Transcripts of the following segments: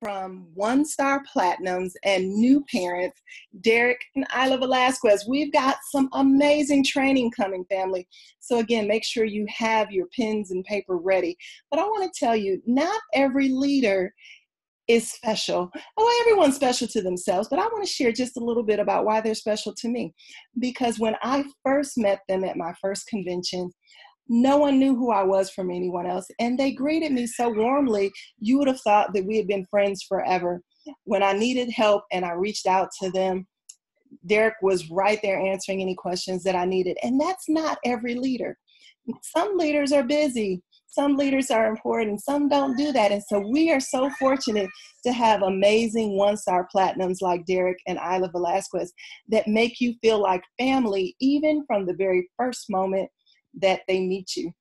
from one-star platinums and new parents, Derrick and Ayla Velasquez. We've got some amazing training coming, family. So again, make sure you have your pens and paper ready. But I want to tell you, not every leader is special. Oh, everyone's special to themselves, but I want to share just a little bit about why they're special to me. Because when I first met them at my first convention, no one knew who I was from anyone else, and they greeted me so warmly, you would have thought that we had been friends forever. When I needed help and I reached out to them, Derrick was right there answering any questions that I needed. And that's not every leader. Some leaders are busy. Some leaders are important. Some don't do that. And so we are so fortunate to have amazing one-star platinums like Derrick and Ayla Velasquez that make you feel like family, even from the very first moment that they meet you.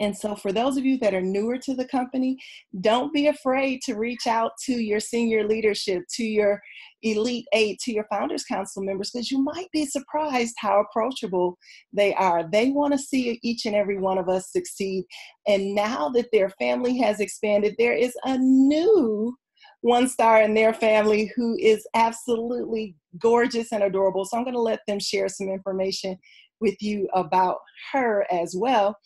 And so for those of you that are newer to the company, don't be afraid to reach out to your senior leadership, to your Elite 8, to your Founders Council members, because you might be surprised how approachable they are. They want to see each and every one of us succeed. And now that their family has expanded, there is a new one-star in their family who is absolutely gorgeous and adorable. So I'm going to let them share some information with you about her as well.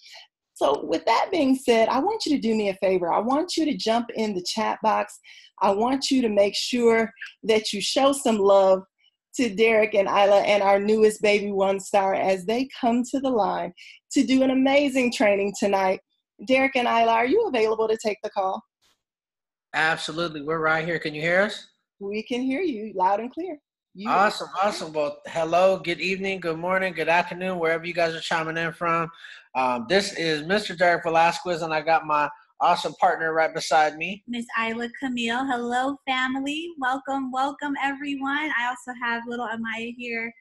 So with that being said, I want you to do me a favor. I want you to jump in the chat box. I want you to make sure that you show some love to Derrick and Ayla and our newest baby one-star as they come to the line to do an amazing training tonight. Derrick and Ayla, are you available to take the call? Absolutely. We're right here. Can you hear us? We can hear you loud and clear. Awesome. Well, hello, good evening, good morning, good afternoon, wherever you guys are chiming in from. This is Mr. Derrick Velasquez, and I got my awesome partner right beside me, Miss Ayla Camille. Hello, family. Welcome, everyone. I also have little Amaya here.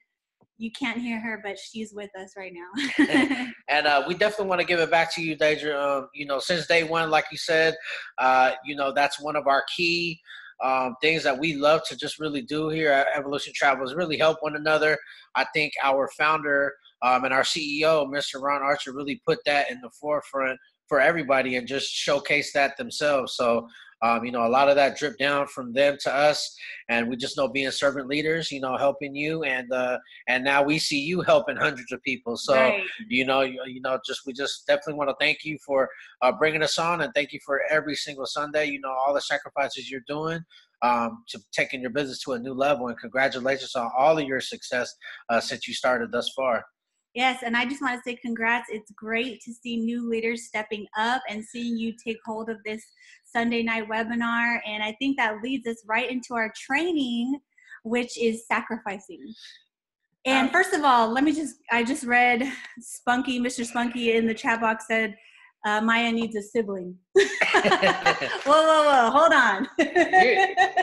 You can't hear her, but she's with us right now. And we definitely want to give it back to you, Deidre. Since day one, like you said, that's one of our key things that we love to just really do here at Evolution Travel is really help one another. I think our founder and our CEO, Mr. Ron Archer, really put that in the forefront for everybody and just showcase that themselves. So, a lot of that dripped down from them to us, and we just know being servant leaders, helping you, and now we see you helping hundreds of people. So, right. We just definitely want to thank you for bringing us on, and thank you for every single Sunday, all the sacrifices you're doing to taking your business to a new level, and congratulations on all of your success since you started thus far. Yes, and I just want to say congrats. It's great to see new leaders stepping up and seeing you take hold of this Sunday night webinar. And I think that leads us right into our training, which is sacrificing. And first of all, I just read Mr. Spunky in the chat box said, Maya needs a sibling. Whoa, hold on.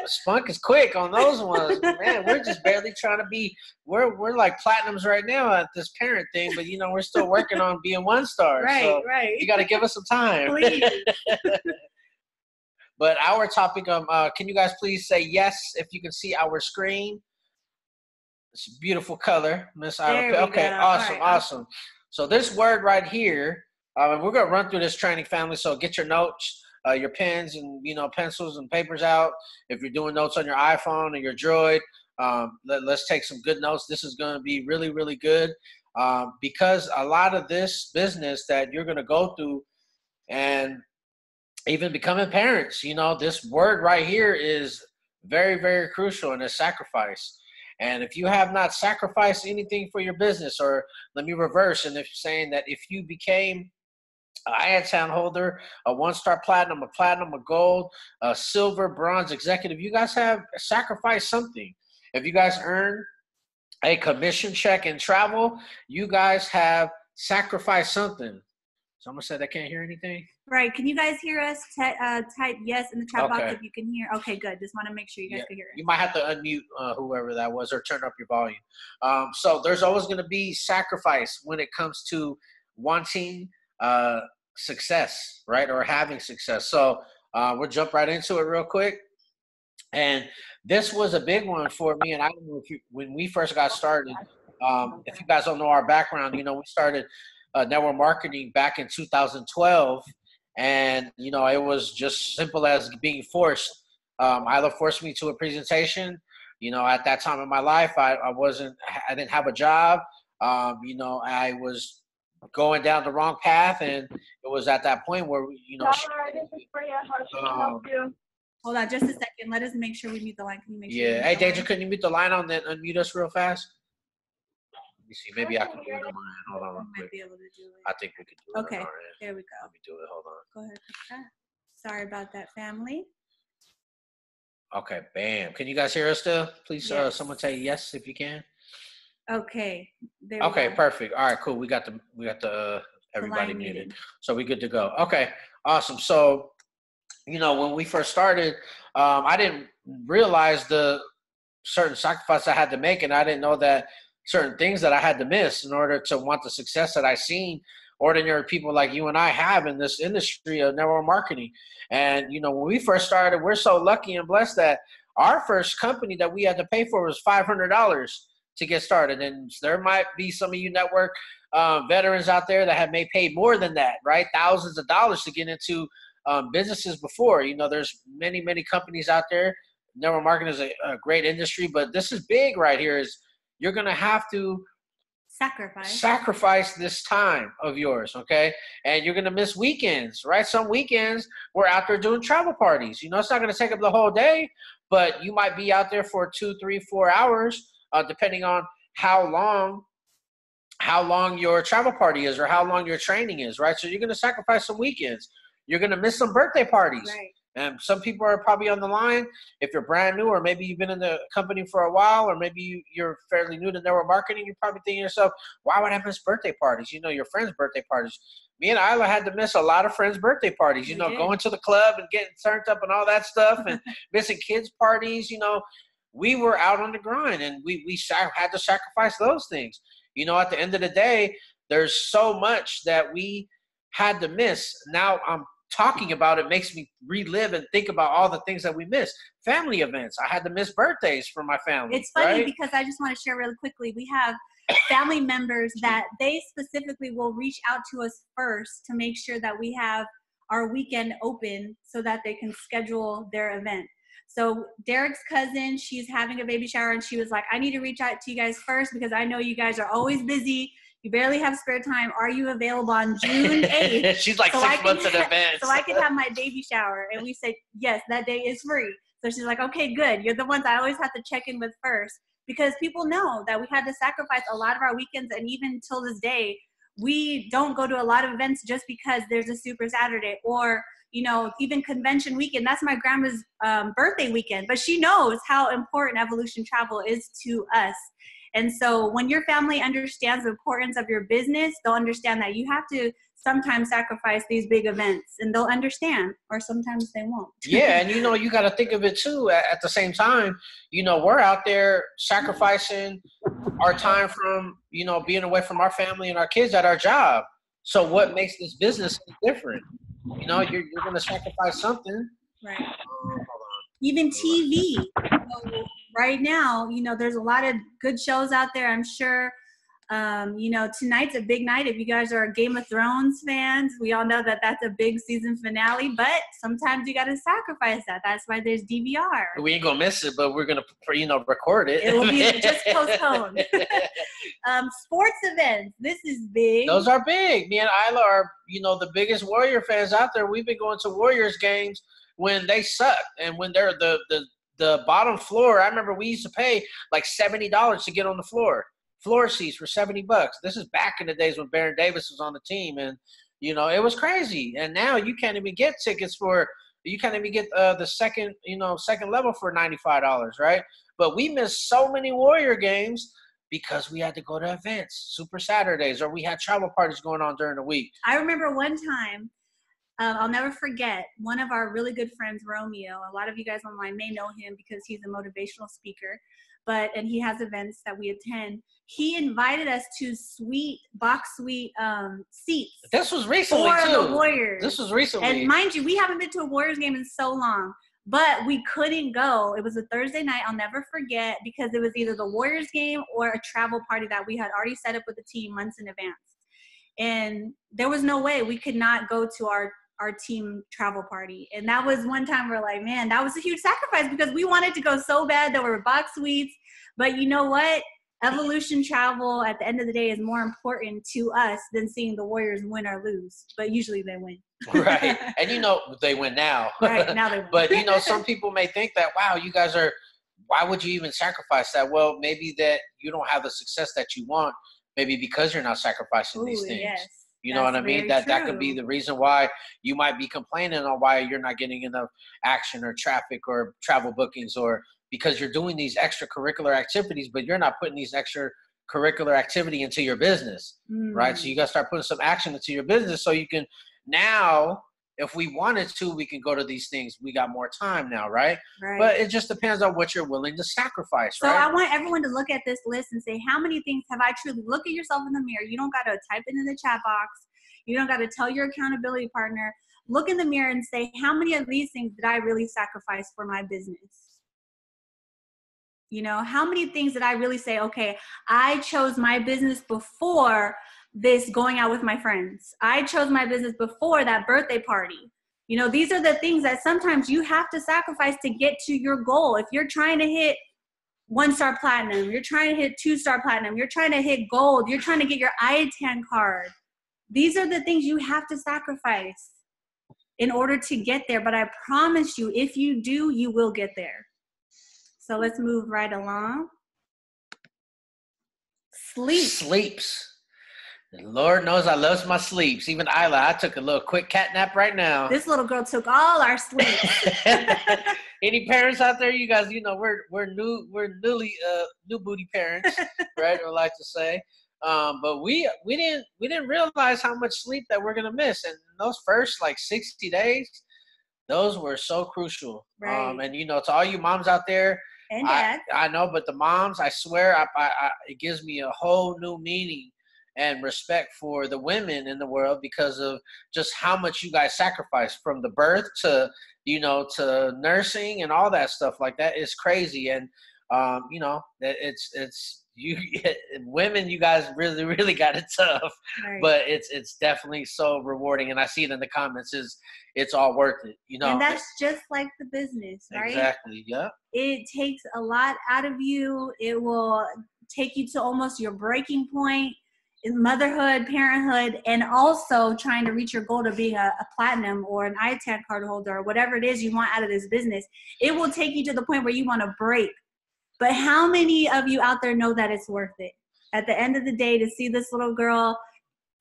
Spunk is quick on those ones. Man, we're just barely trying to be, we're like platinums right now at this parent thing, but we're still working on being one star. Right, so right. You got to give us some time. Please. But our topic, can you guys please say yes if you can see our screen? It's a beautiful color, Miss Ayla. Okay, awesome, right. Awesome. So this word right here, we're going to run through this training, family, so get your notes, your pens and, pencils and papers out. If you're doing notes on your iPhone or your Droid, let's take some good notes. This is going to be really, really good because a lot of this business that you're going to go through and even becoming parents, this word right here is very, very crucial, and it's sacrifice. And if you have not sacrificed anything for your business, or let me reverse, and if you're saying that if you became an IATSAN holder, a one-star platinum, a gold, a silver, bronze executive, you guys have sacrificed something. If you guys earn a commission check in travel, you guys have sacrificed something. Someone said they can't hear anything? Right. Can you guys hear us? Type yes in the chat box if you can hear. Okay, good. Just want to make sure you guys can hear us. You might have to unmute whoever that was or turn up your volume. So there's always going to be sacrifice when it comes to wanting success, right, or having success. So we'll jump right into it real quick. And this was a big one for me. And I don't know if when we first got started, if you guys don't know our background, we started network marketing back in 2012. And, it was just simple as being forced Ayla forced me to a presentation. You know, at that time in my life, I didn't have a job. You know, I was going down the wrong path, and it was at that point where, you know, hold on just a second. Let us make sure we mute the line. Can you make sure? Yeah. Hey, Deja, couldn't you mute the line on that? Unmute us real fast. Let me see. Maybe I can do it on mine. Hold on real quick. Might be able to do it. I think we could do it. Okay. On our end. There we go. Let me do it. Hold on. Go ahead. Sorry about that, family. Okay. Bam. Can you guys hear us still? Please, yes. Someone say yes if you can. Okay. There we Okay. go. Perfect. All right. Cool. We got the everybody muted. So we good to go. Okay. Awesome. So, you know, when we first started, I didn't realize the certain sacrifice I had to make, and I didn't know that certain things that I had to miss in order to want the success that I seen ordinary people like you and I have in this industry of network marketing. And, you know, when we first started, we're so lucky and blessed that our first company that we had to pay for was $500 to get started. And there might be some of you network veterans out there that have may paid more than that, right? Thousands of dollars to get into businesses before. You know, there's many, many companies out there. Network marketing is a great industry, but this is big right here. Is you're going to have to sacrifice this time of yours, okay? And you're going to miss weekends, right? Some weekends we're out there doing travel parties. You know, it's not going to take up the whole day, but you might be out there for 2, 3, 4 hours, depending on how long your travel party is or how long your training is, right? So you're going to sacrifice some weekends. You're going to miss some birthday parties. Right. And some people are probably on the line. If you're brand new, or maybe you've been in the company for a while, or maybe you're fairly new to network marketing, you're probably thinking to yourself, why would I miss birthday parties? You know, your friends' birthday parties. Me and Ayla had to miss a lot of friends' birthday parties, you know, going to the club and getting turned up and all that stuff and missing kids' parties. You know, we were out on the grind, and we had to sacrifice those things. You know, at the end of the day, there's so much that we had to miss. Now I'm talking about it makes me relive and think about all the things that we missed. Family events. I had to miss birthdays for my family. It's funny because I just want to share really quickly. We have family members that they specifically will reach out to us first to make sure that we have our weekend open so that they can schedule their event. So Derrick's cousin, she's having a baby shower, and she was like, I need to reach out to you guys first because I know you guys are always busy. You barely have spare time. Are you available on June 8th? She's like 6 months in advance. So I can have my baby shower. And we said, yes, that day is free. So she's like, okay, good. You're the ones I always have to check in with first, because people know that we had to sacrifice a lot of our weekends. And even till this day, we don't go to a lot of events just because there's a Super Saturday, or, you know, even convention weekend. That's my grandma's birthday weekend, but she knows how important Evolution Travel is to us. And so when your family understands the importance of your business, they'll understand that you have to sometimes sacrifice these big events, and they'll understand, or sometimes they won't. Yeah, and you know, you got to think of it too. At the same time, you know, we're out there sacrificing our time from, you know, being away from our family and our kids at our job. So what makes this business different? You know, you're going to sacrifice something. Right. Even TV. So right now, you know, there's a lot of good shows out there, I'm sure. You know, tonight's a big night. If you guys are Game of Thrones fans, we all know that that's a big season finale, but sometimes you got to sacrifice that. That's why there's DVR. We ain't going to miss it, but we're going to, you know, record it. It will be just postponed. Sports events. This is big. Those are big. Me and Ayla are, you know, the biggest Warrior fans out there. We've been going to Warriors games when they suck, and when they're the bottom floor. I remember we used to pay like $70 to get on the floor seats for $70. This is back in the days when Baron Davis was on the team, and you know, it was crazy. And now you can't even get tickets you can't even get the second level for $95, right? But we missed so many Warrior games because we had to go to events, Super Saturdays, or we had travel parties going on during the week. I remember one time, I'll never forget, one of our really good friends, Romeo, a lot of you guys online may know him because he's a motivational speaker, and he has events that we attend. He invited us to box suite seats. This was recently for too. The Warriors. This was recently. And mind you, we haven't been to a Warriors game in so long, but we couldn't go. It was a Thursday night, I'll never forget, because it was either the Warriors game or a travel party that we had already set up with the team months in advance. And there was no way we could not go to our our team travel party. And that was one time we're like, man, that was a huge sacrifice because we wanted to go so bad. There were box suites, but you know what? Evolution travel at the end of the day is more important to us than seeing the Warriors win or lose, but usually they win. Right. And you know, they win now. Right, now they win. But you know, some people may think that, wow, you guys are, why would you even sacrifice that? Well, maybe that you don't have the success that you want, maybe because you're not sacrificing these things. Yes, you know what I mean? That could be the reason why you might be complaining on why you're not getting enough action or traffic or travel bookings, or because you're doing these extracurricular activities, but you're not putting these extracurricular activity into your business, right? So you got to start putting some action into your business so you can now, if we wanted to, we can go to these things. We got more time now, right? But it just depends on what you're willing to sacrifice, right? So I want everyone to look at this list and say, how many things have I truly, look at yourself in the mirror. You don't got to type it in the chat box. You don't got to tell your accountability partner. Look in the mirror and say, how many of these things did I really sacrifice for my business? You know, how many things did I really say, okay, I chose my business before this going out with my friends. I chose my business before that birthday party. You know, these are the things that sometimes you have to sacrifice to get to your goal. If you're trying to hit 1-star platinum, you're trying to hit 2-star platinum, you're trying to hit gold, you're trying to get your IATAN card. These are the things you have to sacrifice in order to get there. But I promise you, if you do, you will get there. So let's move right along. Sleeps. Lord knows I love my sleeps. Even Ayla, I took a little quick cat nap right now. This little girl took all our sleeps. Any parents out there? You guys, you know, we're new booty parents, right? I like to say, but we didn't realize how much sleep that we're gonna miss. And those first like 60 days, those were so crucial. Right. And you know, to all you moms out there, and dads, I know, but the moms, I swear, it gives me a whole new meaning and respect for the women in the world because of just how much you guys sacrifice from the birth to, you know, to nursing and all that stuff like that. It's crazy. And, you know, it's you women, you guys really got it tough, right. But it's definitely so rewarding. And I see it in the comments it's all worth it, you know. And that's just like the business, right? Exactly. Yeah. It takes a lot out of you. It will take you to almost your breaking point. Motherhood, parenthood, and also trying to reach your goal to being a platinum or an IATAN card holder or whatever it is you want out of this business. It will take you to the point where you want to break. But how many of you out there know that it's worth it? At the end of the day, to see this little girl,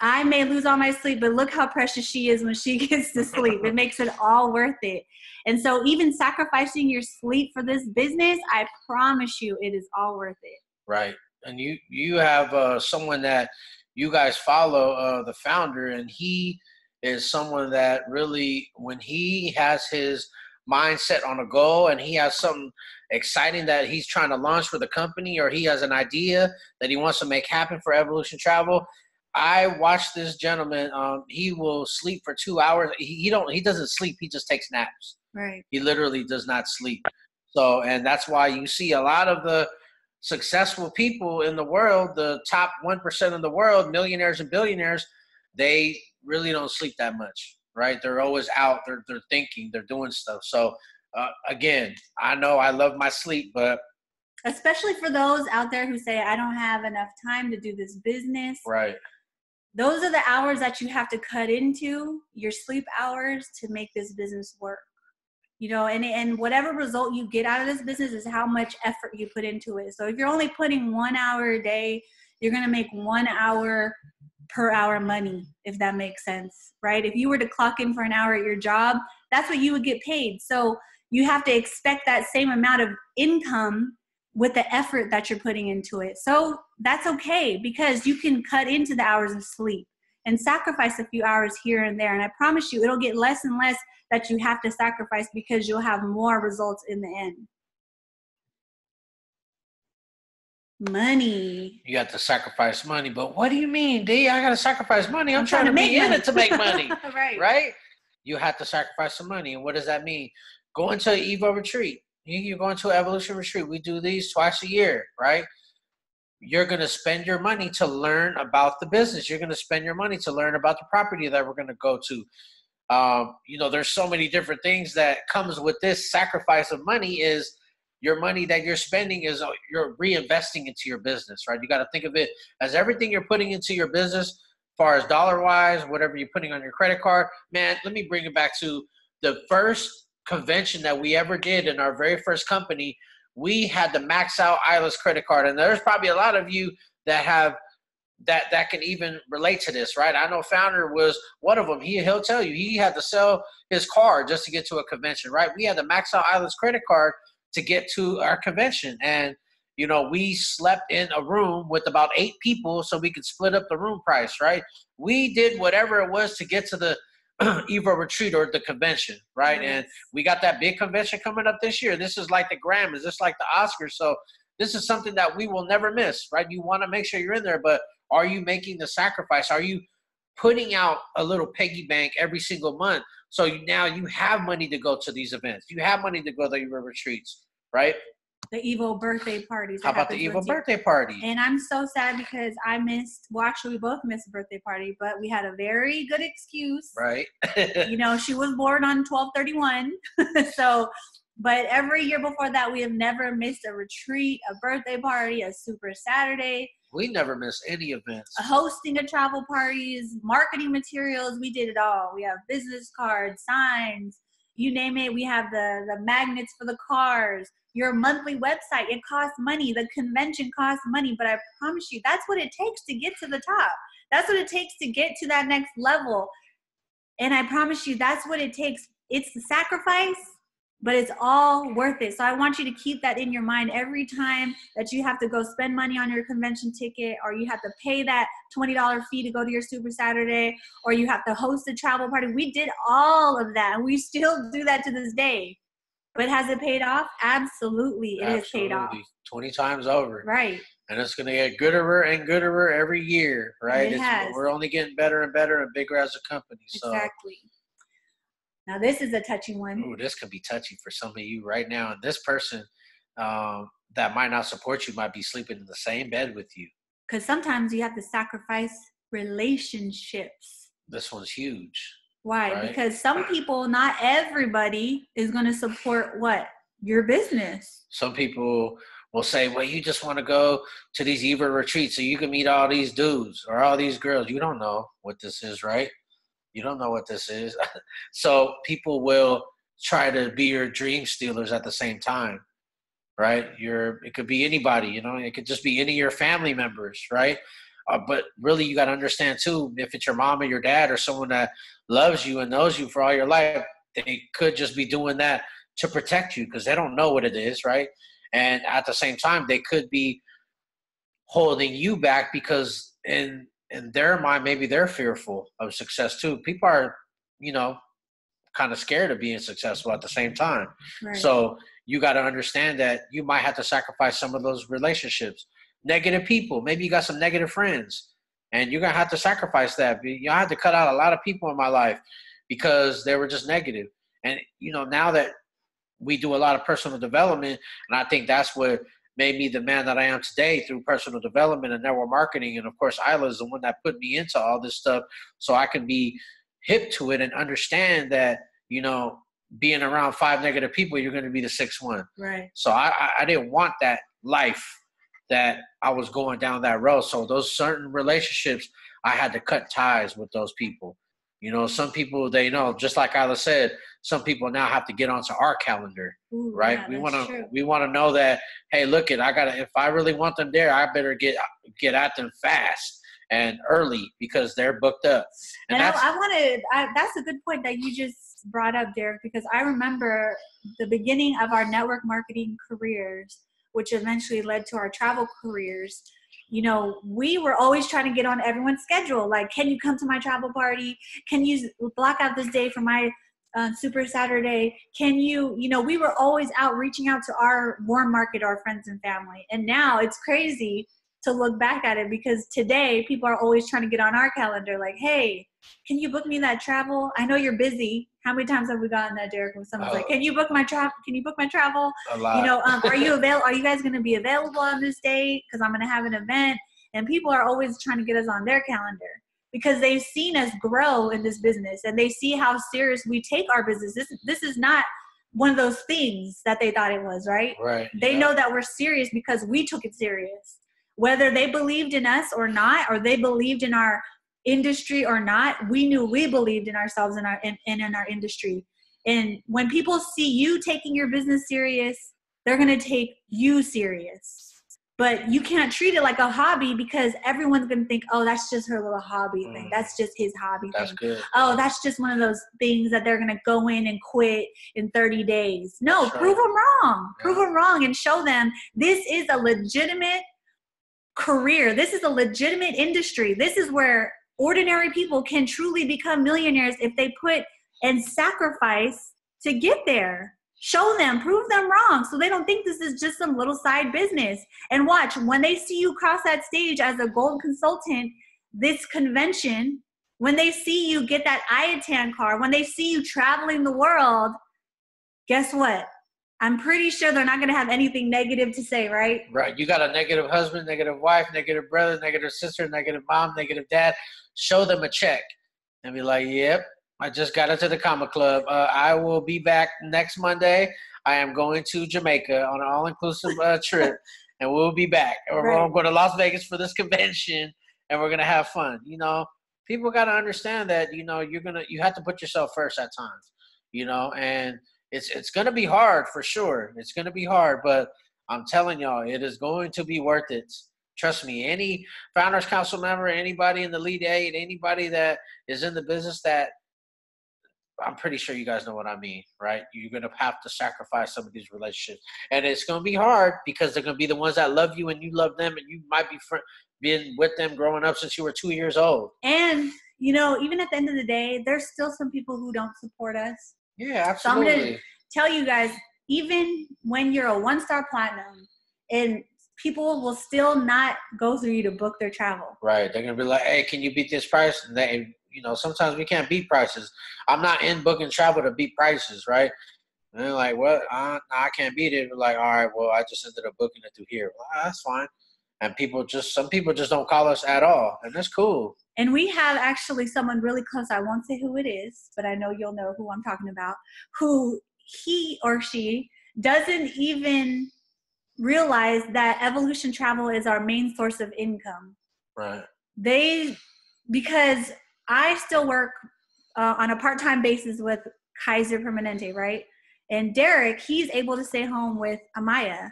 I may lose all my sleep, but look how precious she is when she gets to sleep. It makes it all worth it. And so even sacrificing your sleep for this business, I promise you it is all worth it. Right. And you have someone that you guys follow, the founder, and he is someone that really, when he has his mindset on a goal and he has something exciting that he's trying to launch for the company, or he has an idea that he wants to make happen for Evolution Travel, I watched this gentleman. He will sleep for 2 hours. He doesn't sleep. He just takes naps. Right. He literally does not sleep. So, and that's why you see a lot of the successful people in the world, the top 1% of the world, millionaires and billionaires, they really don't sleep that much, right? They're always out. They're thinking. They're doing stuff. So, again, I know I love my sleep, but especially for those out there who say, I don't have enough time to do this business. Right. Those are the hours that you have to cut into your sleep hours to make this business work. You know, and whatever result you get out of this business is how much effort you put into it. So if you're only putting 1 hour a day, you're going to make 1 hour per hour money, if that makes sense, right? If you were to clock in for an hour at your job, that's what you would get paid. So you have to expect that same amount of income with the effort that you're putting into it. So that's okay, because you can cut into the hours of sleep and sacrifice a few hours here and there. And I promise you, it'll get less and less that you have to sacrifice, because you'll have more results in the end. Money. You have to sacrifice money. But what do you mean, D? I got to sacrifice money. I'm trying to be in it to make money. Right. Right? You have to sacrifice some money. And what does that mean? Going to an EVO retreat. You're going to an Evolution retreat. We do these twice a year, right? You're going to spend your money to learn about the business. You're going to spend your money to learn about the property that we're going to go to. You know, there's so many different things that comes with this sacrifice of money. Is your money that you're spending is you're reinvesting into your business, right? You got to think of it as everything you're putting into your business, as far as dollar wise, whatever you're putting on your credit card. Man, let me bring it back to the first convention that we ever did in our very first company. We had to max out Ayla's credit card, and there's probably a lot of you that have that can even relate to this, right? I know Founder was one of them. He'll tell you he had to sell his car just to get to a convention, right? We had to max out Ayla's credit card to get to our convention, and you know, we slept in a room with about 8 people so we could split up the room price, right? We did whatever it was to get to the EVO retreat or the convention, right? Yes. And we got that big convention coming up this year. This is like the Grammys, this is like the Oscars. So this is something that we will never miss, right? You want to make sure you're in there, but are you making the sacrifice? Are you putting out a little piggy bank every single month? So now you have money to go to these events. You have money to go to the EVO retreats, right? The EVO birthday parties. How about the EVO birthday party? And I'm so sad because I missed, well, actually, we both missed a birthday party, but we had a very good excuse. Right. You know, she was born on 12/31. So, but every year before that, we have never missed a retreat, a birthday party, a Super Saturday. We never miss any events. Hosting a travel parties, marketing materials. We did it all. We have business cards, signs, you name it. We have the magnets for the cars. Your monthly website, it costs money. The convention costs money, but I promise you, that's what it takes to get to the top. That's what it takes to get to that next level. And I promise you, that's what it takes. It's the sacrifice, but it's all worth it. So I want you to keep that in your mind every time that you have to go spend money on your convention ticket, or you have to pay that $20 fee to go to your Super Saturday, or you have to host a travel party. We did all of that, and we still do that to this day. But has it paid off? Absolutely, it has paid off. 20 times over. Right. And it's going to get gooder and gooder every year, right? We're only getting better and better and bigger as a company. So. Exactly. Now, this is a touchy one. Ooh, this could be touchy for some of you right now. And this person that might not support you might be sleeping in the same bed with you. Because sometimes you have to sacrifice relationships. This one's huge. Why? Right? Because some people, not everybody is going to support what? Your business. Some people will say, well, you just want to go to these EVO retreats so you can meet all these dudes or all these girls. You don't know what this is, right? You don't know what this is. So people will try to be your dream stealers at the same time, right? It could be anybody, you know, it could just be any of your family members, right? But really, you got to understand, too, if it's your mom or your dad or someone that loves you and knows you for all your life, they could just be doing that to protect you because they don't know what it is, right? And at the same time, they could be holding you back because in their mind, maybe they're fearful of success, too. People are, you know, kind of scared of being successful at the same time. Right. So you got to understand that you might have to sacrifice some of those relationships. Negative people. Maybe you got some negative friends and you're going to have to sacrifice that. You know, I had to cut out a lot of people in my life because they were just negative. And, you know, now that we do a lot of personal development, and I think that's what made me the man that I am today through personal development and network marketing. And, of course, Ayla is the one that put me into all this stuff so I can be hip to it and understand that, you know, being around 5 negative people, you're going to be the 6th one. Right. So I didn't want that life that I was going down that road. So those certain relationships, I had to cut ties with those people. You know, some people, they know, just like Ayla said, some people now have to get onto our calendar, right? Yeah, we want to know that, hey, look it, if I really want them there, I better get at them fast and early because they're booked up. And that's a good point that you just brought up, Derrick, because I remember the beginning of our network marketing careers, which eventually led to our travel careers. You know, we were always trying to get on everyone's schedule. Like, can you come to my travel party? Can you block out this day for my Super Saturday? Can you, you know, we were always out reaching out to our warm market, our friends and family. And now it's crazy to look back at it because today people are always trying to get on our calendar. Like, hey, can you book me that travel? I know you're busy. How many times have we gotten that, Derrick, when someone's like, can you book my travel? Can you book my travel? A lot. You know, are you guys going to be available on this date? Because I'm going to have an event. And people are always trying to get us on their calendar. because they've seen us grow in this business and they see how serious we take our business. This is not one of those things that they thought it was, right? Right. They know that we're serious because we took it serious. Whether they believed in us or not, or they believed in our industry or not, we knew we believed in ourselves and in our industry. And when people see you taking your business serious, they're going to take you serious. But you can't treat it like a hobby because everyone's going to think, oh, that's just her little hobby thing. That's just his hobby thing. Good. Oh, that's just one of those things that they're going to go in and quit in 30 days. No, that's prove them wrong. Yeah. Prove them wrong and show them this is a legitimate career. This is a legitimate industry. This is where ordinary people can truly become millionaires if they put and sacrifice to get there. Show them, prove them wrong so they don't think this is just some little side business. And watch, when they see you cross that stage as a gold consultant, this convention, when they see you get that IATAN card, when they see you traveling the world, guess what? I'm pretty sure they're not going to have anything negative to say, right? Right. You got a negative husband, negative wife, negative brother, negative sister, negative mom, negative dad. Show them a check and be like, yep. I just got into the Comma Club. I will be back next Monday. I am going to Jamaica on an all-inclusive trip, and we'll be back. Right. We're going to Las Vegas for this convention, and we're going to have fun. You know, people got to understand that, you know, you have to put yourself first at times, you know, and it's going to be hard for sure. It's going to be hard, but I'm telling y'all, it is going to be worth it. Trust me, any Founders Council member, anybody in the Lead 8, anybody that is in the business that I'm pretty sure you guys know what I mean, right? You're going to have to sacrifice some of these relationships. And it's going to be hard because they're going to be the ones that love you and you love them and you might be being with them growing up since you were 2 years old. And, you know, even at the end of the day, there's still some people who don't support us. Yeah, absolutely. So I'm going to tell you guys, even when you're a 1-star platinum and people will still not go through you to book their travel. Right. They're going to be like, hey, can you beat this price? And they, you know, sometimes we can't beat prices. I'm not in booking travel to beat prices, right? And they're like, what? I can't beat it. We're like, all right, well, I just ended up booking it through here. Well, that's fine. And some people just don't call us at all. And that's cool. And we have actually someone really close. I won't say who it is, but I know you'll know who I'm talking about, who he or she doesn't even realize that Evolution Travel is our main source of income. Right. Because I still work on a part-time basis with Kaiser Permanente, right? And Derrick, he's able to stay home with Amaya.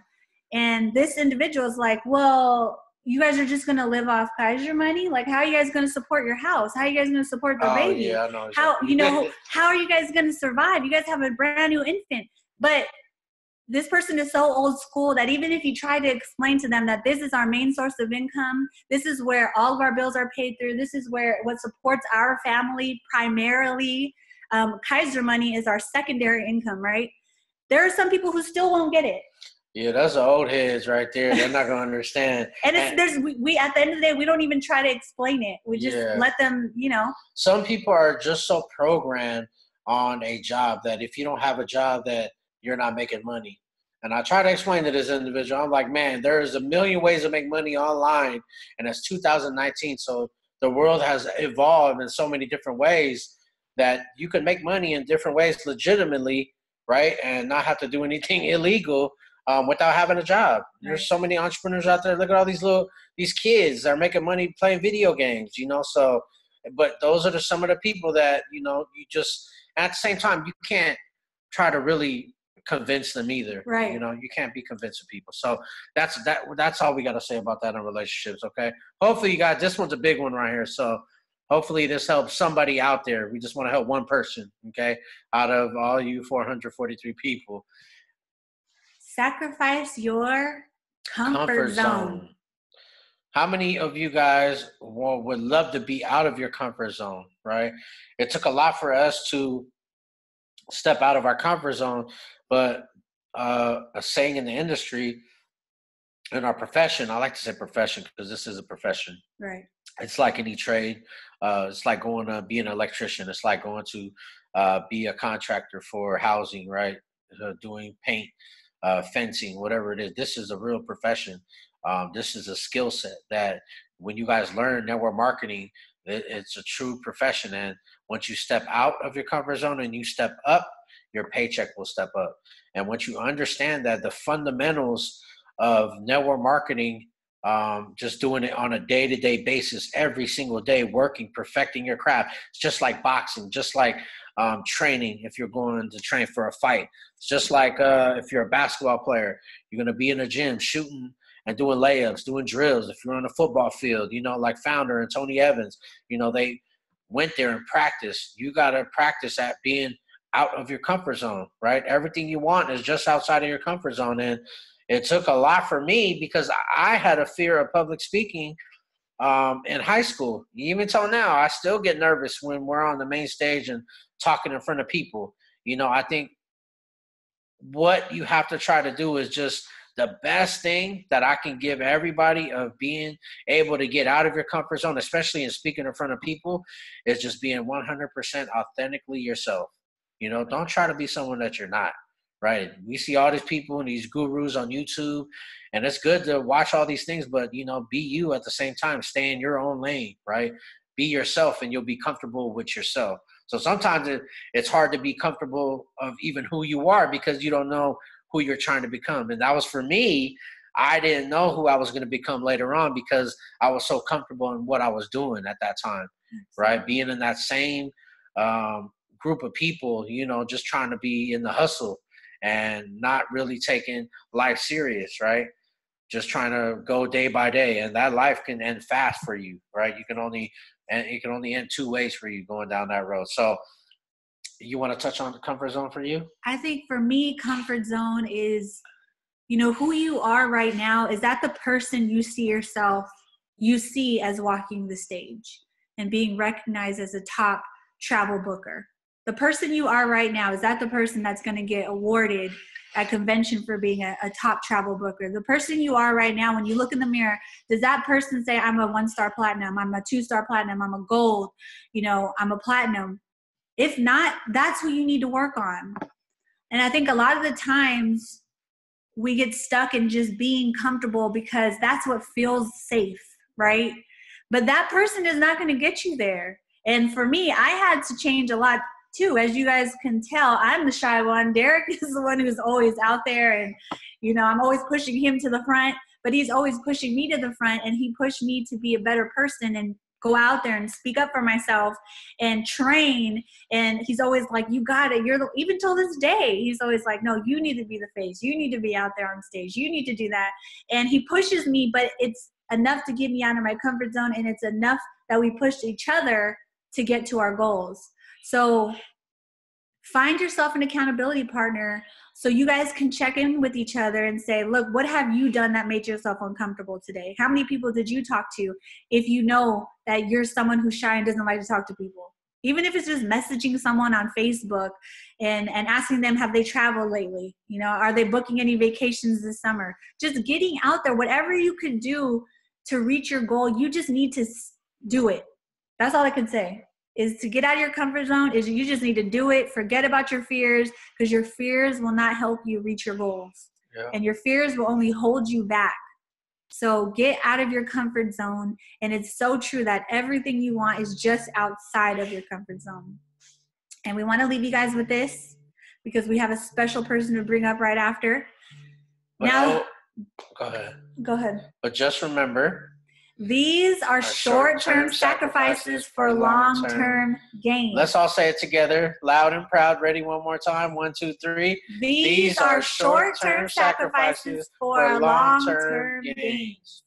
And this individual is like, well, you guys are just going to live off Kaiser money? Like, how are you guys going to support your house? How are you guys going to support the baby? Yeah, I know exactly. How are you guys going to survive? You guys have a brand new infant. But this person is so old school that even if you try to explain to them that this is our main source of income, this is where all of our bills are paid through, this is what supports our family primarily, Kaiser money is our secondary income, right? There are some people who still won't get it. Yeah, that's the old heads right there. They're not going to understand. And we at the end of the day, we don't even try to explain it. We just let them, you know. Some people are just so programmed on a job that if you don't have a job that you're not making money. And I try to explain to this individual, I'm like, man, there's a million ways to make money online. And it's 2019. So the world has evolved in so many different ways that you can make money in different ways legitimately, right? And not have to do anything illegal without having a job. Right. There's so many entrepreneurs out there. Look at all these kids that are making money playing video games, you know? So, but those are some of the people that, you know, you just, at the same time, you can't try to really convince them either. Right. You know, you can't be convincing people. So that's all we got to say about that in relationships. Okay. Hopefully you got, this one's a big one right here. So hopefully this helps somebody out there. We just want to help one person. Okay. Out of all you 443 people. Sacrifice your comfort zone. How many of you guys would love to be out of your comfort zone, right? It took a lot for us to step out of our comfort zone, but a saying in the industry, in our profession, I like to say profession because this is a profession. Right. It's like any trade. It's like going to be an electrician. It's like going to be a contractor for housing, right? Doing paint, fencing, whatever it is. This is a real profession. This is a skill set that when you guys learn network marketing, It's a true profession. And once you step out of your comfort zone and you step up, your paycheck will step up. And once you understand that the fundamentals of network marketing, just doing it on a day-to-day basis, every single day, working, perfecting your craft. It's just like boxing, just like training. If you're going to train for a fight, it's just like if you're a basketball player, you're going to be in a gym shooting and doing layups, doing drills. If you're on a football field, like Founder and Tony Evans, they went there and practiced. You got to practice at being out of your comfort zone, right? Everything you want is just outside of your comfort zone. And it took a lot for me because I had a fear of public speaking in high school. Even till now, I still get nervous when we're on the main stage and talking in front of people. I think what you have to try to do is just the best thing that I can give everybody of being able to get out of your comfort zone, especially in speaking in front of people, is just being 100% authentically yourself. Don't try to be someone that you're not, right? We see all these people and these gurus on YouTube, and it's good to watch all these things, but, be you at the same time. Stay in your own lane, right? Be yourself, and you'll be comfortable with yourself. So sometimes it's hard to be comfortable of even who you are because you don't know who you're trying to become. And that was for me. I didn't know who I was going to become later on because I was so comfortable in what I was doing at that time, right? Being in that same group of people, just trying to be in the hustle and not really taking life serious, right? Just trying to go day by day, and that life can end fast for you, right? It can only end two ways for you going down that road. So you want to touch on the comfort zone for you? I think for me, comfort zone is, who you are right now. Is that the person you see as walking the stage and being recognized as a top travel booker? The person you are right now, is that the person that's going to get awarded at convention for being a top travel booker? The person you are right now, when you look in the mirror, does that person say, I'm a 1-star platinum, I'm a 2-star platinum, I'm a gold, I'm a platinum? If not, that's who you need to work on. And I think a lot of the times we get stuck in just being comfortable because that's what feels safe, right? But that person is not going to get you there. And for me, I had to change a lot too. As you guys can tell, I'm the shy one. Derrick is the one who's always out there, and I'm always pushing him to the front, but he's always pushing me to the front, and he pushed me to be a better person and go out there and speak up for myself and train. And he's always like, you got it. Even till this day, he's always like, no, you need to be the face. You need to be out there on stage. You need to do that. And he pushes me, but it's enough to get me out of my comfort zone. And it's enough that we push each other to get to our goals. So find yourself an accountability partner so you guys can check in with each other and say, look, what have you done that made yourself uncomfortable today? How many people did you talk to? If you know that you're someone who's shy and doesn't like to talk to people, even if it's just messaging someone on Facebook and asking them, have they traveled lately? Are they booking any vacations this summer? Just getting out there, whatever you could do to reach your goal, you just need to do it. That's all I can say. Is to get out of your comfort zone, is you just need to do it. Forget about your fears, because your fears will not help you reach your goals. Yeah. And your fears will only hold you back. So get out of your comfort zone. And it's so true that everything you want is just outside of your comfort zone. And we want to leave you guys with this because we have a special person to bring up right after. Go ahead. But just remember, these are short-term sacrifices for long-term gains. Let's all say it together, loud and proud. Ready? One more time. 1, 2, 3. These are short-term sacrifices for long-term gains.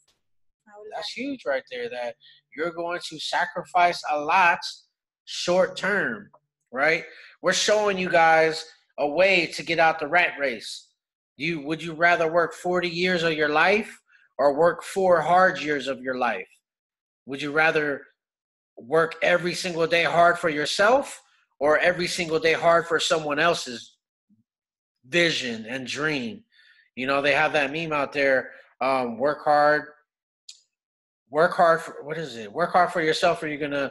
That's huge right there, that you're going to sacrifice a lot short-term, right? We're showing you guys a way to get out the rat race. Would you rather work 40 years of your life or work 4 hard years of your life? Would you rather work every single day hard for yourself or every single day hard for someone else's vision and dream? They have that meme out there, work hard for, what is it? Work hard for yourself, or you're going to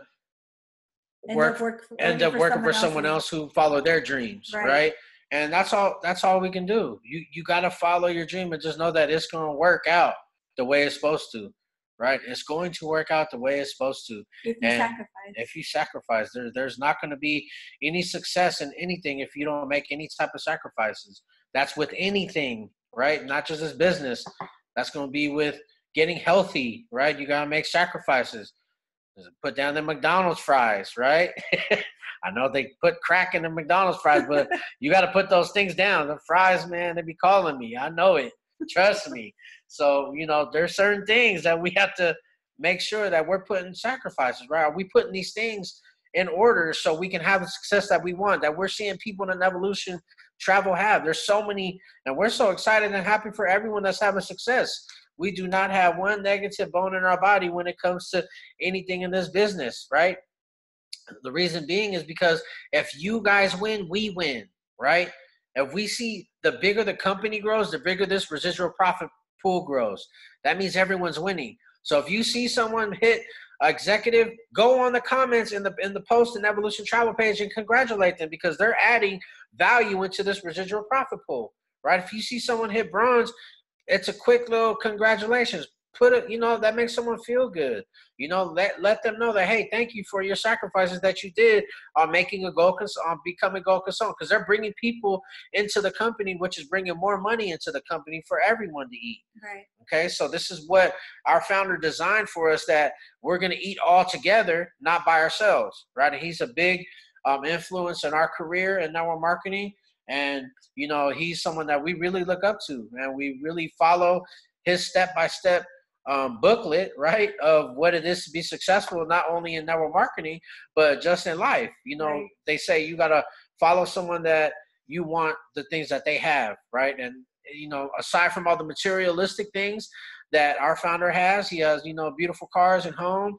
end up working for someone else who followed their dreams, right? And that's all we can do. You got to follow your dream and just know that it's going to work out the way it's supposed to, right? It's going to work out the way it's supposed to. If you sacrifice. If you sacrifice, there's not going to be any success in anything if you don't make any type of sacrifices. That's with anything, right? Not just this business. That's going to be with getting healthy, right? You got to make sacrifices. Put down the McDonald's fries, right? I know they put crack in the McDonald's fries, but you got to put those things down. The fries, man, they be calling me. I know it. Trust me. So, you know, there's certain things that we have to make sure that we're putting sacrifices, right? Are we putting these things in order so we can have the success that we want, that we're seeing people in Evolution Travel have? There's so many, and we're so excited and happy for everyone that's having success. We do not have one negative bone in our body when it comes to anything in this business, right? The reason being is because if you guys win, we win, right? If we see the bigger the company grows, the bigger this residual profit pool grows. That means everyone's winning. So if you see someone hit executive, go on the comments in the post and Evolution Travel page and congratulate them, because they're adding value into this residual profit pool, right? If you see someone hit bronze, it's a quick little congratulations. Put it, you know, that makes someone feel good. You know, let them know that, hey, thank you for your sacrifices that you did on making a goal, on becoming a goal consultant, because they're bringing people into the company, which is bringing more money into the company for everyone to eat. Right. Okay, so this is what our founder designed for us, that we're going to eat all together, not by ourselves, right? And he's a big influence in our career and network marketing. And, you know, he's someone that we really look up to, and we really follow his step-by-step booklet, right, of what it is to be successful, not only in network marketing, but just in life. You know, right. They say you got to follow someone that you want the things that they have, right? And, you know, aside from all the materialistic things that our founder has, he has, you know, beautiful cars and home.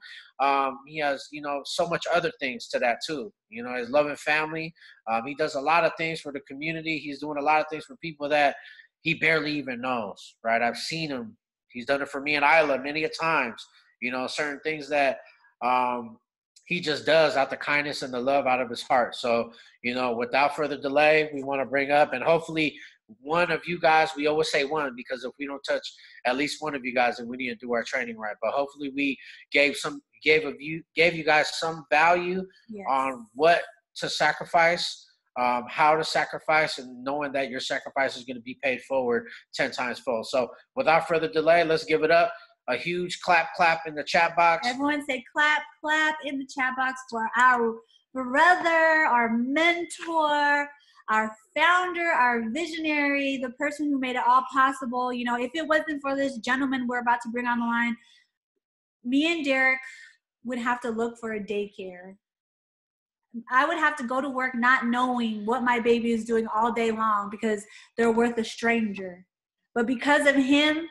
He has, you know, so much other things to that too. You know, his loving family. He does a lot of things for the community. He's doing a lot of things for people that he barely even knows, right? I've seen him. He's done it for me and Ayla many a times. You know, certain things that he just does out the kindness and the love out of his heart. So, you know, without further delay, we want to bring up, and hopefully one of you guys, we always say one, because if we don't touch at least one of you guys, then we need to do our training right. But hopefully we gave you guys some value on what to sacrifice, how to sacrifice, and knowing that your sacrifice is going to be paid forward 10 times fold. So without further delay, let's give it up. A huge clap in the chat box. Everyone say clap in the chat box for our brother, our mentor, our founder, our visionary, the person who made it all possible. You know, if it wasn't for this gentleman we're about to bring on the line, me and Derrick would have to look for a daycare. I would have to go to work not knowing what my baby is doing all day long, because they're worth a stranger. But because of him,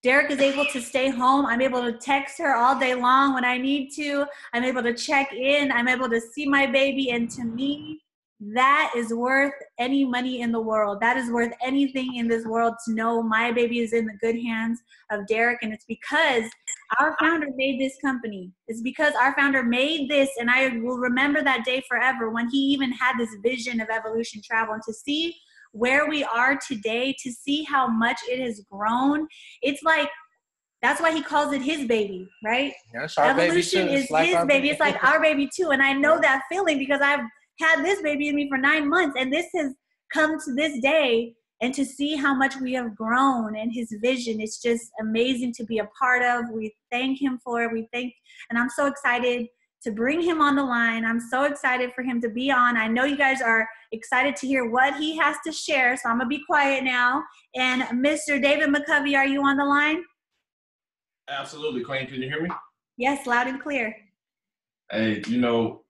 Derrick is able to stay home. I'm able to text her all day long when I need to. I'm able to check in. I'm able to see my baby. And to me, that is worth any money in the world. That is worth anything in this world, to know my baby is in the good hands of Derrick. And it's because our founder made this company. It's because our founder made this, and I will remember that day forever, when he even had this vision of Evolution Travel. And to see where we are today, to see how much it has grown, it's like, that's why he calls it his baby, right? Yes, our Evolution baby too. is his baby. It's like our baby too. And I know that feeling, because I've had this baby in me for 9 months, and this has come to this day. And to see how much we have grown and his vision, it's just amazing to be a part of. We thank him for it. And I'm so excited to bring him on the line. I'm so excited for him to be on. I know you guys are excited to hear what he has to share, so I'm gonna be quiet now. And Mr. David McCovey, are you on the line? Absolutely. Queen, can you hear me? Yes, loud and clear. Hey, you know,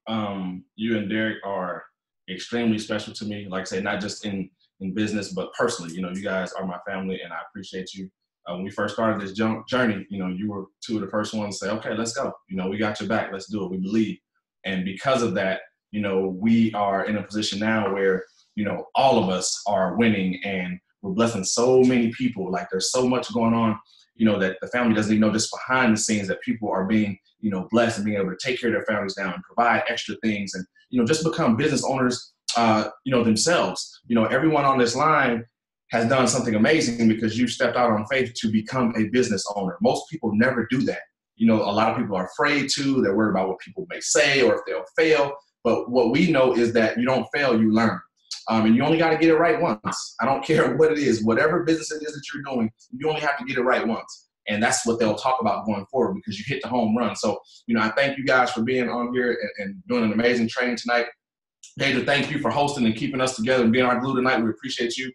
you and Derrick are extremely special to me. Like I say, not just in business, but personally. You know, you guys are my family, and I appreciate you. When we first started this journey, you know, you were two of the first ones to say, okay, let's go. You know, we got your back. Let's do it. We believe. And because of that, you know, we are in a position now where, you know, all of us are winning, and we're blessing so many people. Like, there's so much going on, you know, that the family doesn't even know, just behind the scenes, that people are being, you know, blessed and being able to take care of their families now and provide extra things, and, you know, just become business owners, you know, themselves. You know, everyone on this line has done something amazing, because you stepped out on faith to become a business owner. Most people never do that. You know, a lot of people are afraid to. They're worried about what people may say or if they'll fail. But what we know is that you don't fail, you learn. And you only got to get it right once. I don't care what it is. Whatever business it is that you're doing, you only have to get it right once. And that's what they'll talk about going forward because you hit the home run. So, you know, I thank you guys for being on here and doing an amazing training tonight. Deja, thank you for hosting and keeping us together and being our glue tonight. We appreciate you.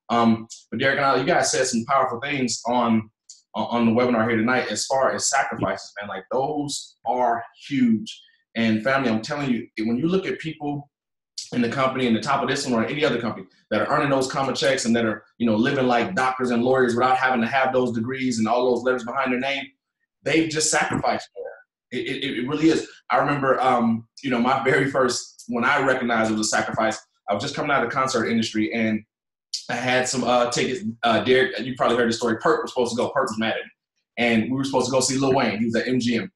But Derrick and Ayla, you guys said some powerful things on the webinar here tonight as far as sacrifices, man. Like, those are huge. And family, I'm telling you, when you look at people in the company and the top of this one or any other company that are earning those common checks and that are, you know, living like doctors and lawyers without having to have those degrees and all those letters behind their name, they've just sacrificed for it. It really is. I remember, you know, my very first, when I recognized it was a sacrifice, I was just coming out of the concert industry and I had some tickets. Derrick, you probably heard the story. Perk was supposed to go. Perk was mad at me. And we were supposed to go see Lil Wayne. He was at MGM.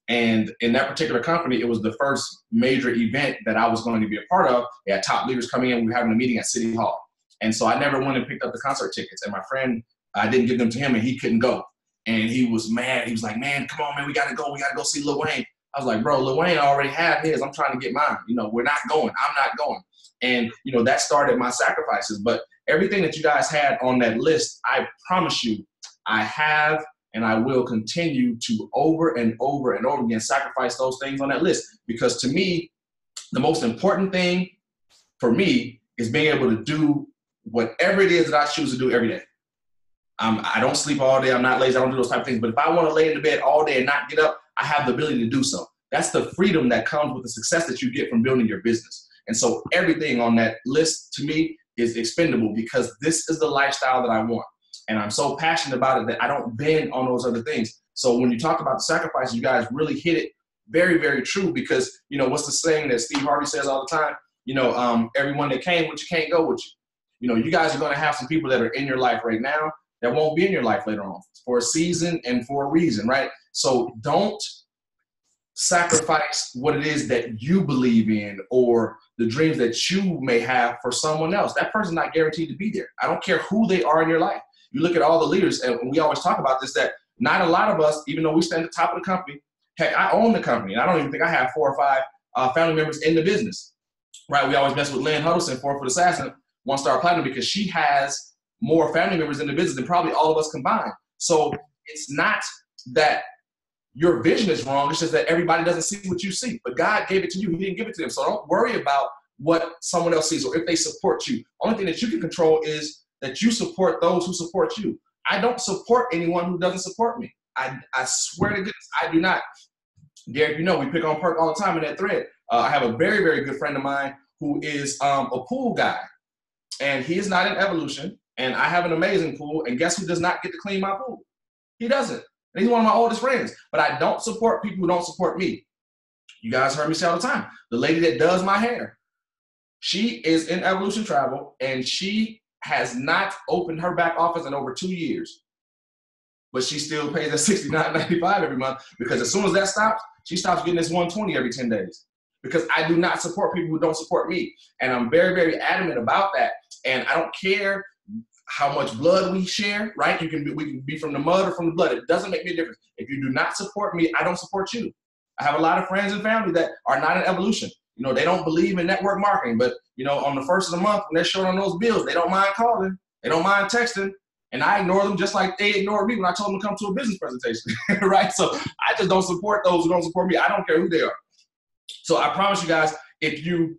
And in that particular company, it was the first major event that I was going to be a part of. They had top leaders coming in. We were having a meeting at City Hall. And so I never went and picked up the concert tickets. And my friend, I didn't give them to him and he couldn't go. And he was mad. He was like, man, come on, man, we got to go. We got to go see Lil Wayne. I was like, bro, Lil Wayne already had his. I'm trying to get mine. You know, we're not going. I'm not going. And, you know, that started my sacrifices. But everything that you guys had on that list, I promise you, I have and I will continue to over and over and over again sacrifice those things on that list. Because to me, the most important thing for me is being able to do whatever it is that I choose to do every day. I don't sleep all day. I'm not lazy. I don't do those type of things. But if I want to lay in the bed all day and not get up, I have the ability to do so. That's the freedom that comes with the success that you get from building your business. And so everything on that list to me is expendable because this is the lifestyle that I want. And I'm so passionate about it that I don't bend on those other things. So when you talk about the sacrifices, you guys really hit it very, very true because, you know, what's the saying that Steve Harvey says all the time? You know, everyone that came with you can't go with you. You know, you guys are going to have some people that are in your life right now that won't be in your life later on for a season and for a reason, right? So don't sacrifice what it is that you believe in or the dreams that you may have for someone else. That person's not guaranteed to be there. I don't care who they are in your life. You look at all the leaders, and we always talk about this, that not a lot of us, even though we stand at the top of the company, heck, I own the company, and I don't even think I have 4 or 5 family members in the business, right? We always mess with Lynn Huddleston, 4-foot assassin, 1-star platinum, because she has more family members in the business than probably all of us combined. So it's not that your vision is wrong. It's just that everybody doesn't see what you see. But God gave it to you. He didn't give it to them. So don't worry about what someone else sees or if they support you. Only thing that you can control is that you support those who support you. I don't support anyone who doesn't support me. I swear to goodness, I do not. Derrick, you know, we pick on Perk all the time in that thread. I have a very, very good friend of mine who is a pool guy. And he is not in Evolution. And I have an amazing pool. And guess who does not get to clean my pool? He doesn't. And he's one of my oldest friends. But I don't support people who don't support me. You guys heard me say all the time. The lady that does my hair, she is in Evolution Travel. And she has not opened her back office in over 2 years. But she still pays us $69.95 every month because as soon as that stops, she stops getting this $120 every 10 days. Because I do not support people who don't support me. And I'm very, very adamant about that. And I don't care how much blood we share, right? We can be from the mud or from the blood. It doesn't make me a difference. If you do not support me, I don't support you. I have a lot of friends and family that are not in Evolution. You know, they don't believe in network marketing, but, you know, on the first of the month, when they're short on those bills, they don't mind calling. They don't mind texting. And I ignore them just like they ignored me when I told them to come to a business presentation, right? So I just don't support those who don't support me. I don't care who they are. So I promise you guys, if you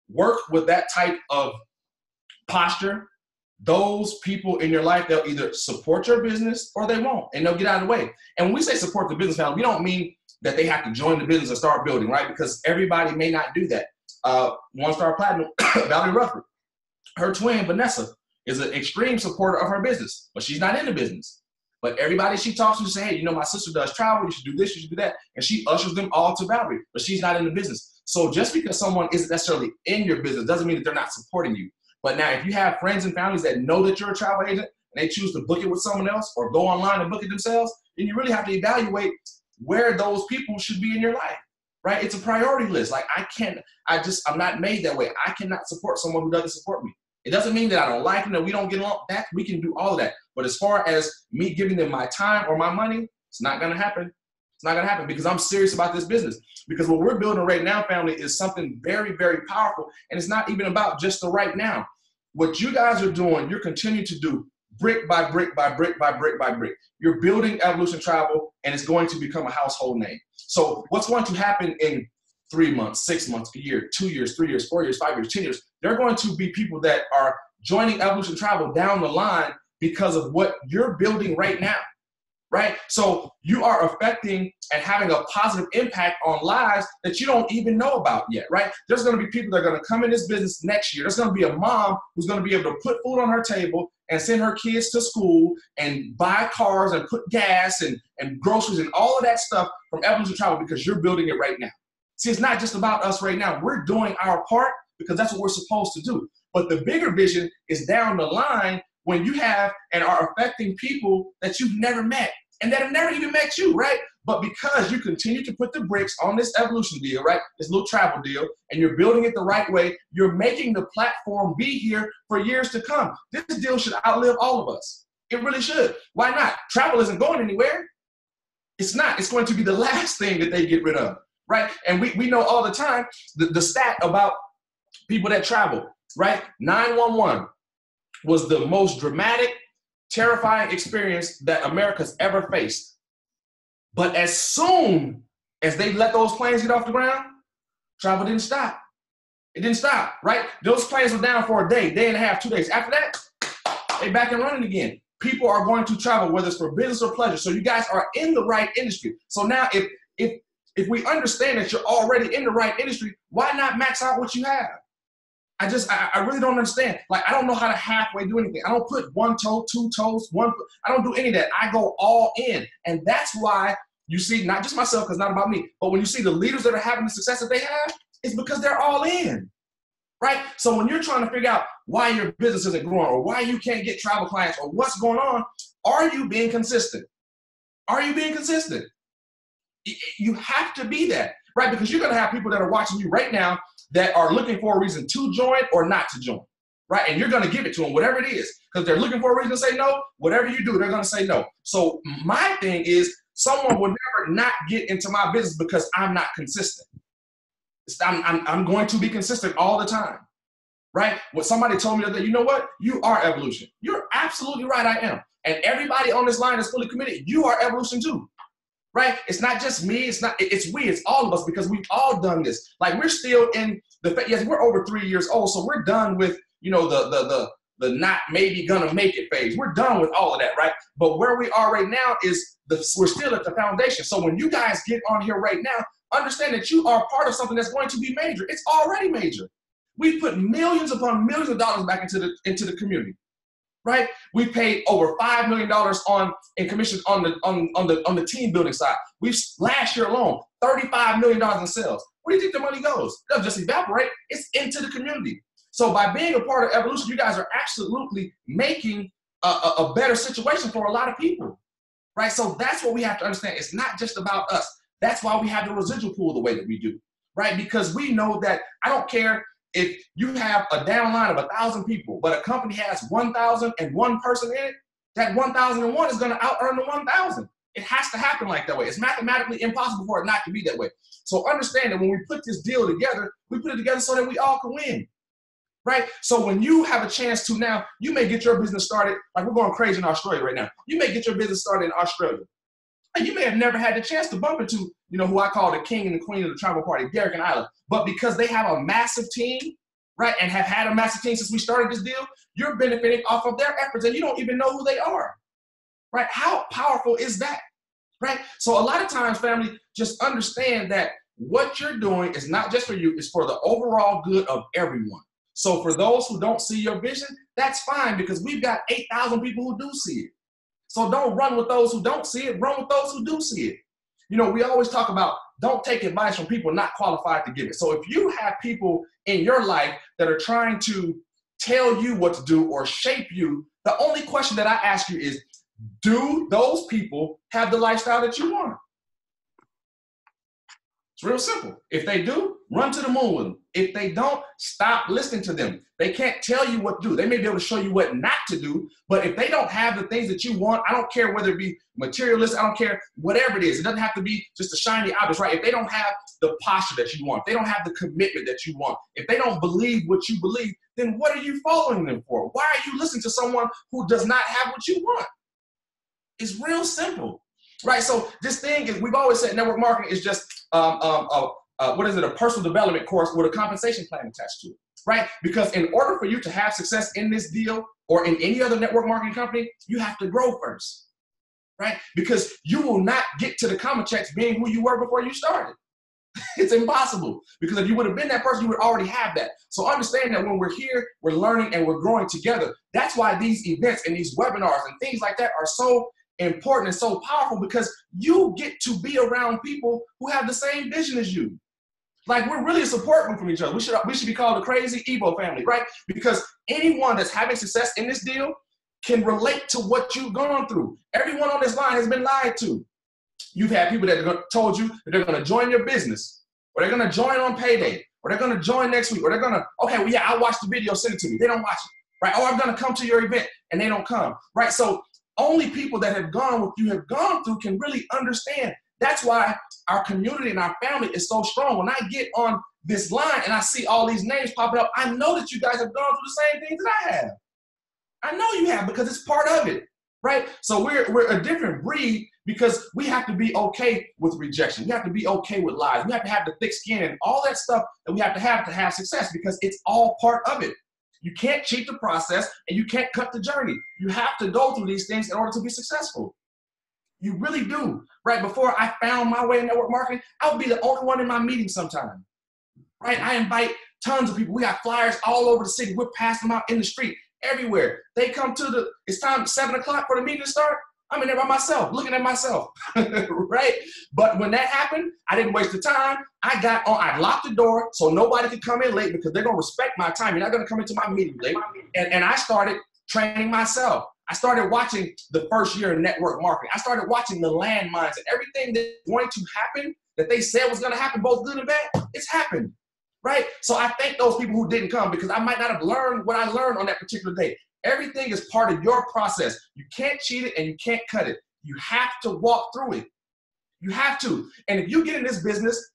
work with that type of posture, those people in your life, they'll either support your business or they won't, and they'll get out of the way. And when we say support the business family, we don't mean that they have to join the business and start building, right? Because everybody may not do that. 1-star platinum, Valerie Rufford, her twin, Vanessa, is an extreme supporter of her business, but she's not in the business. But everybody she talks to say, hey, you know, my sister does travel, you should do this, you should do that. And she ushers them all to Valerie, but she's not in the business. So just because someone isn't necessarily in your business doesn't mean that they're not supporting you. But now if you have friends and families that know that you're a travel agent and they choose to book it with someone else or go online and book it themselves, then you really have to evaluate where those people should be in your life, right? It's a priority list. Like I'm not made that way. I cannot support someone who doesn't support me. It doesn't mean that I don't like them, that we don't get along. That we can do all of that. But as far as me giving them my time or my money, it's not going to happen. It's not going to happen because I'm serious about this business. Because what we're building right now, family, is something very, very powerful. And it's not even about just the right now. What you guys are doing, you're continuing to do brick by brick by brick by brick by brick. You're building Evolution Travel, and it's going to become a household name. So what's going to happen in 3 months, 6 months, a year, 2 years, 3 years, 4 years, 5 years, 10 years? There are going to be people that are joining Evolution Travel down the line because of what you're building right now. Right? So you are affecting and having a positive impact on lives that you don't even know about yet, right? There's going to be people that are going to come in this business next year. There's going to be a mom who's going to be able to put food on her table and send her kids to school and buy cars and put gas and groceries and all of that stuff from Evolution Travel because you're building it right now. See, it's not just about us right now. We're doing our part because that's what we're supposed to do. But the bigger vision is down the line when you have and are affecting people that you've never met. And that have never even met you, right? But because you continue to put the bricks on this Evolution deal, right? This little travel deal, and you're building it the right way, you're making the platform be here for years to come. This deal should outlive all of us. It really should. Why not? Travel isn't going anywhere. It's not. It's going to be the last thing that they get rid of, right? And we know all the time the stat about people that travel, right? 911 was the most dramatic, terrifying experience that America's ever faced. But as soon as they let those planes get off the ground, travel didn't stop. It didn't stop, right? Those planes were down for a day, day and a half, 2 days. After that, they back and running again. People are going to travel, whether it's for business or pleasure. So you guys are in the right industry. So now if we understand that you're already in the right industry, why not max out what you have? I really don't understand. Like, I don't know how to halfway do anything. I don't put one toe, two toes, one foot. I don't do any of that. I go all in. And that's why you see, not just myself, because it's not about me, but when you see the leaders that are having the success that they have, it's because they're all in, right? So when you're trying to figure out why your business isn't growing or why you can't get travel clients or what's going on, are you being consistent? Are you being consistent? You have to be that, right? Because you're going to have people that are watching you right now that are looking for a reason to join or not to join, right? And you're going to give it to them, whatever it is, because they're looking for a reason to say no. Whatever you do, they're going to say no. So my thing is, someone will never not get into my business because I'm not consistent. I'm going to be consistent all the time, right? What somebody told me the other day, you know what? You are Evolution. You're absolutely right, I am. And everybody on this line is fully committed. You are Evolution too. Right? It's not just me. It's we. It's all of us because we've all done this. Like, we're still in yes, we're over 3 years old, so we're done with, you know, the not maybe gonna make it phase. We're done with all of that, right? But where we are right now is we're still at the foundation. So when you guys get on here right now, understand that you are part of something that's going to be major. It's already major. We put millions upon millions of dollars back into the community. Right? We paid over $5 million in commissions on the team building side. Last year alone, $35 million in sales. Where do you think the money goes? It doesn't just evaporate. It's into the community. So by being a part of Evolution, you guys are absolutely making a better situation for a lot of people. Right? So that's what we have to understand. It's not just about us. That's why we have the residual pool the way that we do. Right? Because we know that I don't care if you have a downline of 1,000 people, but a company has 1,001 person in it, that 1,001 is going to out-earn the 1,000. It has to happen like that way. It's mathematically impossible for it not to be that way. So understand that when we put this deal together, we put it together so that we all can win, right? So when you have a chance to now, you may get your business started, like we're going crazy in Australia right now. You may get your business started in Australia. And you may have never had the chance to bump into, you know, who I call the king and the queen of the travel party, Derrick and Ayla. But because they have a massive team, right, and have had a massive team since we started this deal, you're benefiting off of their efforts and you don't even know who they are, right? How powerful is that, right? So a lot of times, family, just understand that what you're doing is not just for you, it's for the overall good of everyone. So for those who don't see your vision, that's fine because we've got 8,000 people who do see it. So don't run with those who don't see it, run with those who do see it. You know, we always talk about don't take advice from people not qualified to give it. So if you have people in your life that are trying to tell you what to do or shape you, the only question that I ask you is, do those people have the lifestyle that you want? It's real simple. If they do, run to the moon with them. If they don't, stop listening to them. They can't tell you what to do. They may be able to show you what not to do, but if they don't have the things that you want, I don't care whether it be materialist, I don't care, whatever it is. It doesn't have to be just a shiny object, right? If they don't have the posture that you want, if they don't have the commitment that you want, if they don't believe what you believe, then what are you following them for? Why are you listening to someone who does not have what you want? It's real simple. Right, so this thing is, we've always said network marketing is just, a personal development course with a compensation plan attached to it, right? Because in order for you to have success in this deal or in any other network marketing company, you have to grow first, right? Because you will not get to the comma checks being who you were before you started. It's impossible, because if you would have been that person, you would already have that. So understand that when we're here, we're learning and we're growing together. That's why these events and these webinars and things like that are so important and so powerful, because you get to be around people who have the same vision as you. Like, we're really a support group from each other. We should be called the crazy EVO family, right? Because anyone that's having success in this deal can relate to what you've gone through. Everyone on this line has been lied to. You've had people that have told you that they're going to join your business, or they're going to join on payday, or they're going to join next week, or they're going to, okay, well, yeah, I'll watch the video, send it to me. They don't watch it, right? Or I'm going to come to your event, and they don't come, right? So only people that have gone what you have gone through can really understand. That's why our community and our family is so strong. When I get on this line and I see all these names popping up, I know that you guys have gone through the same things that I have. I know you have, because it's part of it, right? So we're a different breed, because we have to be okay with rejection. We have to be okay with lies. We have to have the thick skin and all that stuff that we have to have success, because it's all part of it. You can't cheat the process, and you can't cut the journey. You have to go through these things in order to be successful. You really do. Right before I found my way in network marketing, I would be the only one in my meeting sometime. Right? I invite tons of people. We got flyers all over the city. We're passing them out in the street, everywhere. They come to it's time 7 o'clock for the meeting to start. I'm in there by myself, looking at myself, right? But when that happened, I didn't waste the time. I locked the door so nobody could come in late, because they're gonna respect my time. You're not gonna come into my meeting late. And I started training myself. I started watching the first year of network marketing. I started watching the landmines and everything that's going to happen that they said was gonna happen, both good and bad, it's happened, right? So I thank those people who didn't come, because I might not have learned what I learned on that particular day. Everything is part of your process. You can't cheat it and you can't cut it. You have to walk through it. You have to. And if you get in this business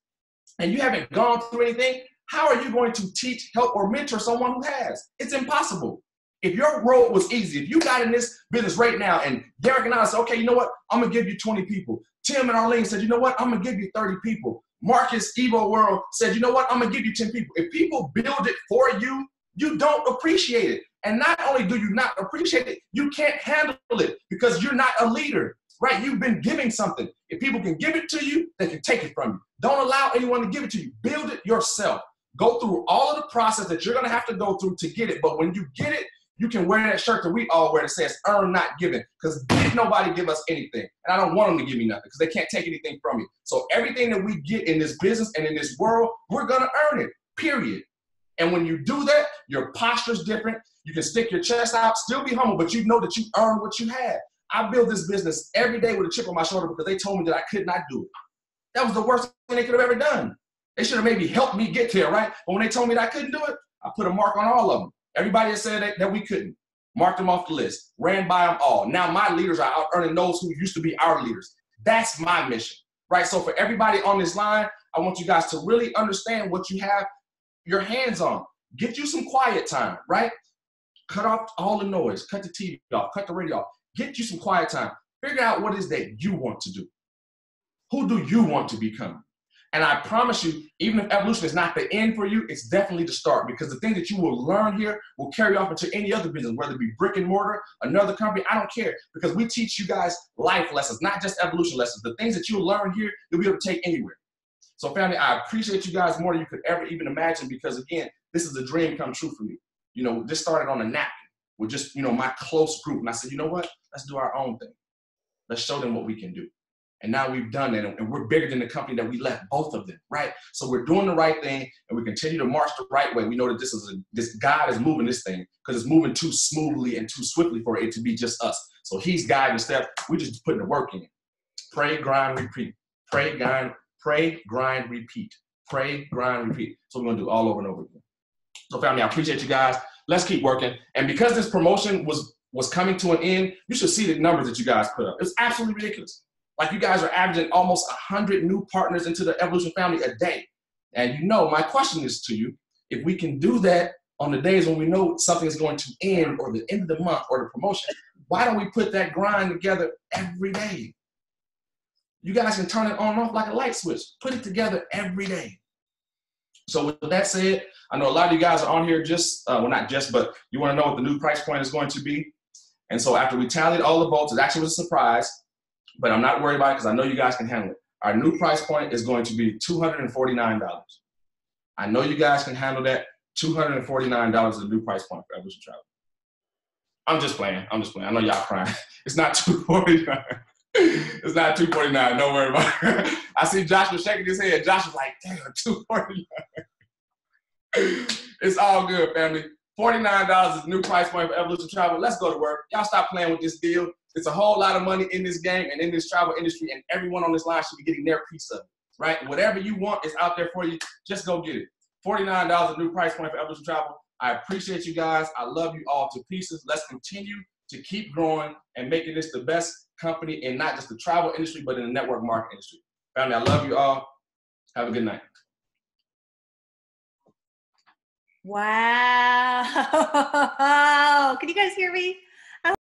and you haven't gone through anything, how are you going to teach, help, or mentor someone who has? It's impossible. If your road was easy, if you got in this business right now and Derrick and I said, okay, you know what? I'm going to give you 20 people. Tim and Arlene said, you know what? I'm going to give you 30 people. Marcus, EVO World said, you know what? I'm going to give you 10 people. If people build it for you, you don't appreciate it. And not only do you not appreciate it, you can't handle it, because you're not a leader, right? You've been giving something. If people can give it to you, they can take it from you. Don't allow anyone to give it to you. Build it yourself. Go through all of the process that you're going to have to go through to get it. But when you get it, you can wear that shirt that we all wear that says, earn, not given, because did nobody give us anything. And I don't want them to give me nothing, because they can't take anything from me. So everything that we get in this business and in this world, we're going to earn it, period. And when you do that, your posture's different. You can stick your chest out, still be humble, but you know that you earned what you had. I built this business every day with a chip on my shoulder, because they told me that I could not do it. That was the worst thing they could have ever done. They should have maybe helped me get there, right? But when they told me that I couldn't do it, I put a mark on all of them. Everybody that said that we couldn't, marked them off the list, ran by them all. Now my leaders are out earning those who used to be our leaders. That's my mission, right? So for everybody on this line, I want you guys to really understand what you have your hands on. Get you some quiet time, right? Cut off all the noise, cut the TV off, cut the radio off. Get you some quiet time. Figure out what it is that you want to do. Who do you want to become? And I promise you, even if evolution is not the end for you, it's definitely the start, because the things that you will learn here will carry off into any other business, whether it be brick and mortar, another company, I don't care, because we teach you guys life lessons, not just evolution lessons. The things that you'll learn here, you'll be able to take anywhere. So family, I appreciate you guys more than you could ever even imagine, because again, this is a dream come true for me. You know, this started on a napkin with just, you know, my close group. And I said, you know what? Let's do our own thing. Let's show them what we can do. And now we've done it, and we're bigger than the company that we left, both of them, right? So we're doing the right thing, and we continue to march the right way. We know that this God is moving this thing, because it's moving too smoothly and too swiftly for it to be just us. So he's guiding the steps. We're just putting the work in. Pray, grind, repeat. Pray, grind, Pray, grind, repeat. Pray, grind, repeat. So we're going to do all over and over again. So family, I appreciate you guys. Let's keep working. And because this promotion was coming to an end, you should see the numbers that you guys put up. It's absolutely ridiculous. Like, you guys are averaging almost 100 new partners into the Evolution family a day. And you know, my question is to you, if we can do that on the days when we know something is going to end, or the end of the month, or the promotion, why don't we put that grind together every day? You guys can turn it on and off like a light switch. Put it together every day. So with that said, I know a lot of you guys are on here just, well, not just, but you want to know what the new price point is going to be. And so after we tallied all the votes, it actually was a surprise, but I'm not worried about it because I know you guys can handle it. Our new price point is going to be $249. I know you guys can handle that. $249 is the new price point for Evolution Travel. I'm just playing. I'm just playing. I know y'all crying. It's not $249. It's not $249. Don't worry about it. I see Josh was shaking his head. Josh was like, damn, $249. It's all good, family. $49 is the new price point for Evolution Travel. Let's go to work. Y'all stop playing with this deal. It's a whole lot of money in this game and in this travel industry, and everyone on this line should be getting their piece of it, right? Whatever you want is out there for you. Just go get it. $49 is the new price point for Evolution Travel. I appreciate you guys. I love you all to pieces. Let's continue to keep growing and making this the best company in not just the travel industry, but in the network marketing industry. Family, I love you all. Have a good night. Wow. Can you guys hear me?